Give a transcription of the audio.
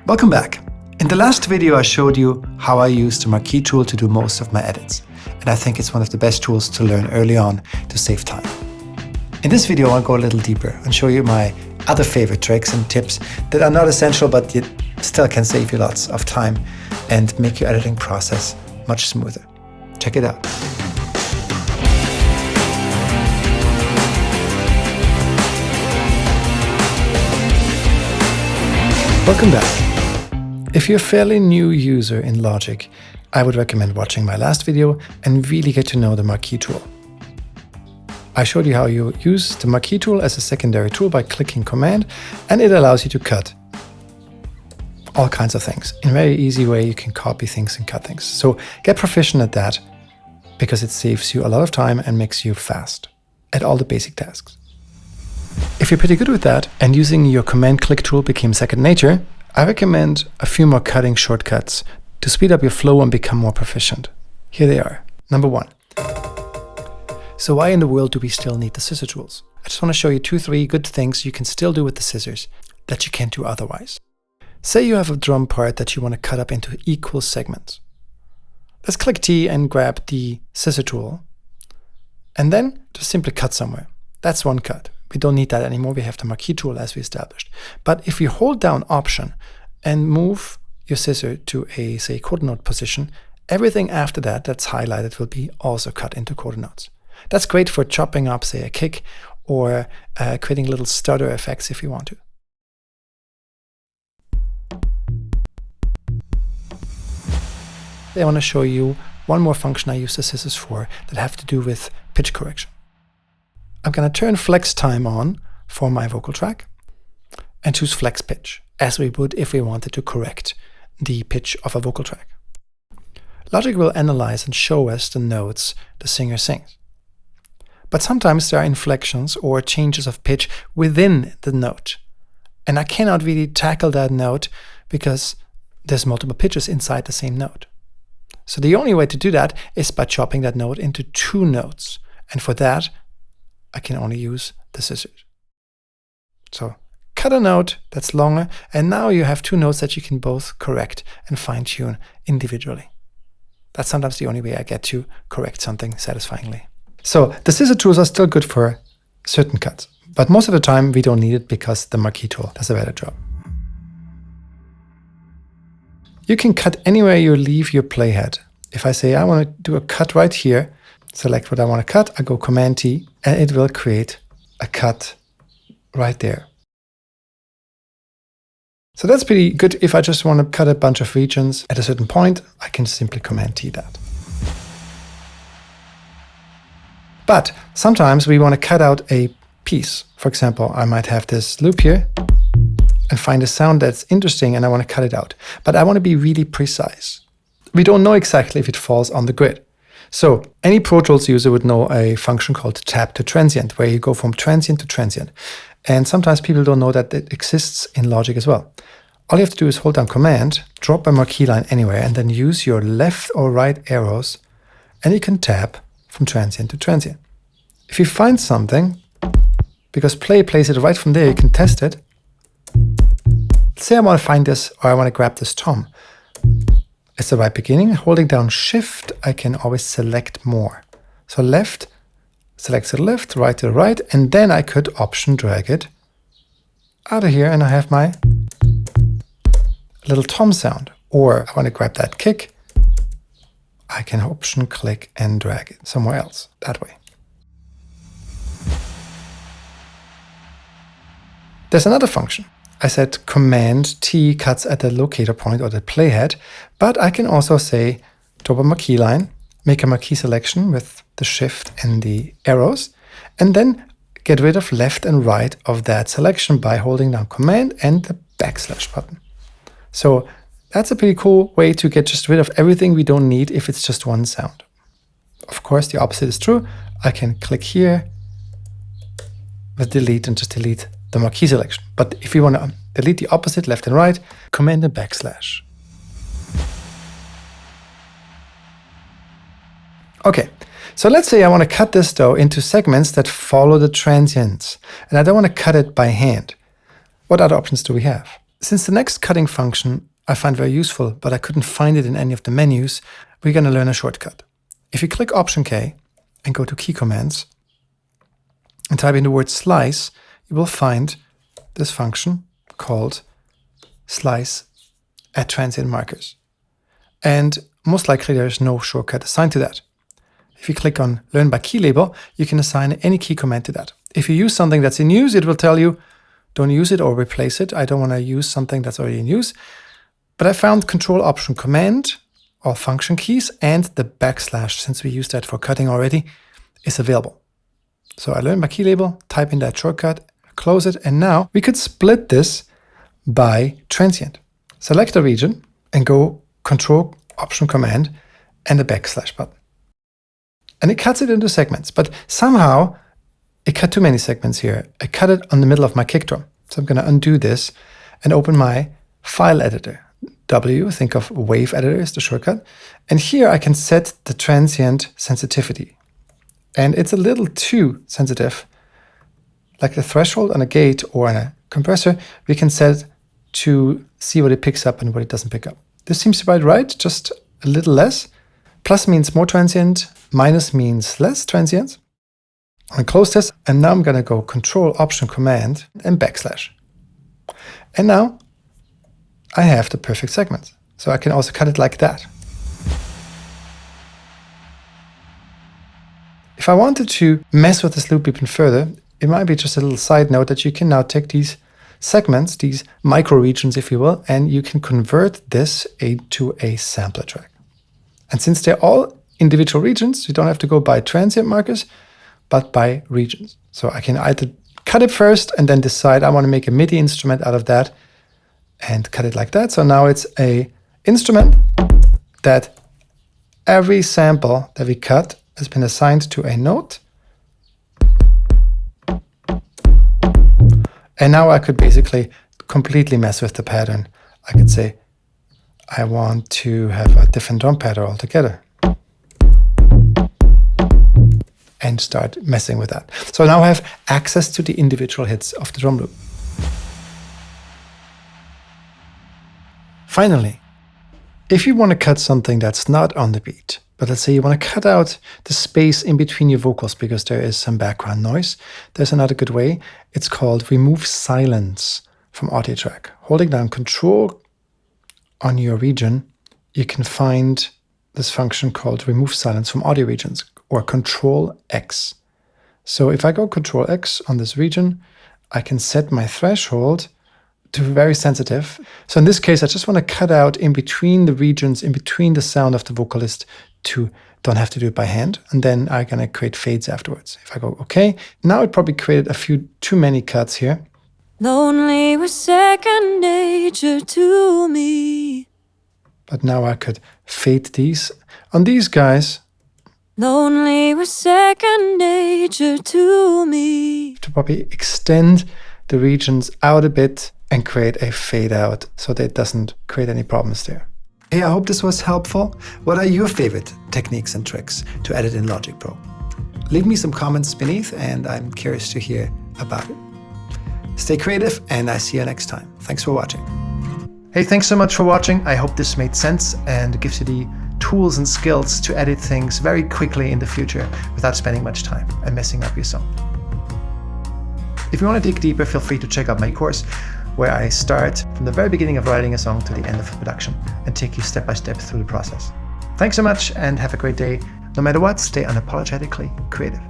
Welcome back. In the last video I showed you how I use the Marquee tool to do most of my edits, and I think it's one of the best tools to learn early on to save time. In this video I'll go a little deeper and show you my other favorite tricks and tips that are not essential but yet still can save you lots of time and make your editing process much smoother. Check it out. Welcome back. If you're a fairly new user in Logic, I would recommend watching my last video and really get to know the Marquee tool. I showed you how you use the Marquee tool as a secondary tool by clicking Command, and it allows you to cut all kinds of things. In a very easy way, you can copy things and cut things. So get proficient at that because it saves you a lot of time and makes you fast at all the basic tasks. If you're pretty good with that and using your Command click tool became second nature, I recommend a few more cutting shortcuts to speed up your flow and become more proficient. Here they are. Number 1. So why in the world do we still need the scissor tools? I just want to show you 2-3 good things you can still do with the scissors that you can't do otherwise. Say you have a drum part that you want to cut up into equal segments. Let's click T and grab the scissor tool and then just simply cut somewhere. That's one cut. We don't need that anymore. We have the Marquee tool as we established. But if you hold down Option and move your scissor to a, say, quarter note position, everything after that that's highlighted will be also cut into quarter notes. That's great for chopping up, say, a kick or creating little stutter effects if you want to. I want to show you one more function I use the scissors for that have to do with pitch correction. I'm going to turn flex time on for my vocal track and choose flex pitch, as we would if we wanted to correct the pitch of a vocal track. Logic will analyze and show us the notes the singer sings. But sometimes there are inflections or changes of pitch within the note, and I cannot really tackle that note because there's multiple pitches inside the same note. So the only way to do that is by chopping that note into 2 notes, and for that I can only use the scissors. So cut a note that's longer, and now you have 2 notes that you can both correct and fine-tune individually. That's sometimes the only way I get to correct something satisfyingly. So the scissor tools are still good for certain cuts, but most of the time we don't need it because the Marquee tool does a better job. You can cut anywhere you leave your playhead. If I say I want to do a cut right here, select what I want to cut, I go Command T, and it will create a cut right there. So that's pretty good. If I just want to cut a bunch of regions at a certain point, I can simply Command T that. But sometimes we want to cut out a piece. For example, I might have this loop here and find a sound that's interesting and I want to cut it out. But I want to be really precise. We don't know exactly if it falls on the grid. So any Pro Tools user would know a function called tap to transient, where you go from transient to transient. And sometimes people don't know that it exists in Logic as well. All you have to do is hold down Command, drop a Marquee line anywhere, and then use your left or right arrows, and you can tap from transient to transient. If you find something, because Play plays it right from there, you can test it. Say I want to find this, or I want to grab this tom. It's the right beginning. Holding down Shift, I can always select more. So left, select to the left, right to the right, and then I could Option drag it out of here, and I have my little tom sound. Or I want to grab that kick, I can Option click and drag it somewhere else, that way. There's another function. I said Command T cuts at the locator point or the playhead, but I can also say drop a Marquee line, make a Marquee selection with the Shift and the arrows, and then get rid of left and right of that selection by holding down Command and the / button. So that's a pretty cool way to get just rid of everything we don't need if it's just one sound. Of course, the opposite is true. I can click here with delete and just delete the Marquee selection. But if you want to delete the opposite, left and right, Command and /. Okay, so let's say I want to cut this though into segments that follow the transients, and I don't want to cut it by hand. What other options do we have? Since the next cutting function I find very useful, but I couldn't find it in any of the menus, we're going to learn a shortcut. If you click Option K and go to Key Commands and type in the word slice, you will find this function called slice at transient markers. And most likely there is no shortcut assigned to that. If you click on Learn by Key Label, you can assign any key command to that. If you use something that's in use, it will tell you, don't use it or replace it. I don't want to use something that's already in use. But I found Control Option Command, all function keys, and the backslash, since we used that for cutting already, is available. So I Learn by Key Label, type in that shortcut, close it, and now we could split this by transient. Select a region and go Control Option Command and the backslash button. And it cuts it into segments, but somehow it cut too many segments here. I cut it on the middle of my kick drum. So I'm going to undo this and open my file editor. W, think of wave editor is the shortcut. And here I can set the transient sensitivity. And it's a little too sensitive. Like the threshold on a gate or on a compressor, we can set to see what it picks up and what it doesn't pick up. This seems about right, just a little less. Plus means more transient, minus means less transient. I'm going to close this, and now I'm going to go Control Option Command and backslash. And now I have the perfect segment. So I can also cut it like that. If I wanted to mess with this loop even further, it might be just a little side note that you can now take these segments, these micro regions, if you will, and you can convert this into a sampler track. And since they're all individual regions, you don't have to go by transient markers, but by regions. So I can either cut it first and then decide I want to make a MIDI instrument out of that and cut it like that. So now it's an instrument that every sample that we cut has been assigned to a note. And now I could basically completely mess with the pattern. I could say, I want to have a different drum pattern altogether. And start messing with that. So now I have access to the individual hits of the drum loop. Finally, if you want to cut something that's not on the beat, but let's say you want to cut out the space in between your vocals because there is some background noise, there's another good way. It's called Remove Silence from Audio Track. Holding down Control on your region, you can find this function called Remove Silence from Audio Regions, or Control X. So if I go Control X on this region, I can set my threshold to very sensitive. So in this case, I just want to cut out in between the regions, in between the sound of the vocalist, to don't have to do it by hand. And then I'm going to create fades afterwards. If I go OK, now it probably created a few too many cuts here. Lonely was second nature to me. But now I could fade these. On these guys, lonely was second nature to me. To probably extend the regions out a bit and create a fade out so that it doesn't create any problems there. Hey, I hope this was helpful. What are your favorite techniques and tricks to edit in Logic Pro? Leave me some comments beneath and I'm curious to hear about it. Stay creative and I see you next time. Thanks for watching. Hey, thanks so much for watching. I hope this made sense and gives you the tools and skills to edit things very quickly in the future without spending much time and messing up your song. If you want to dig deeper, feel free to check out my course where I start from the very beginning of writing a song to the end of production and take you step by step through the process. Thanks so much and have a great day. No matter what, stay unapologetically creative.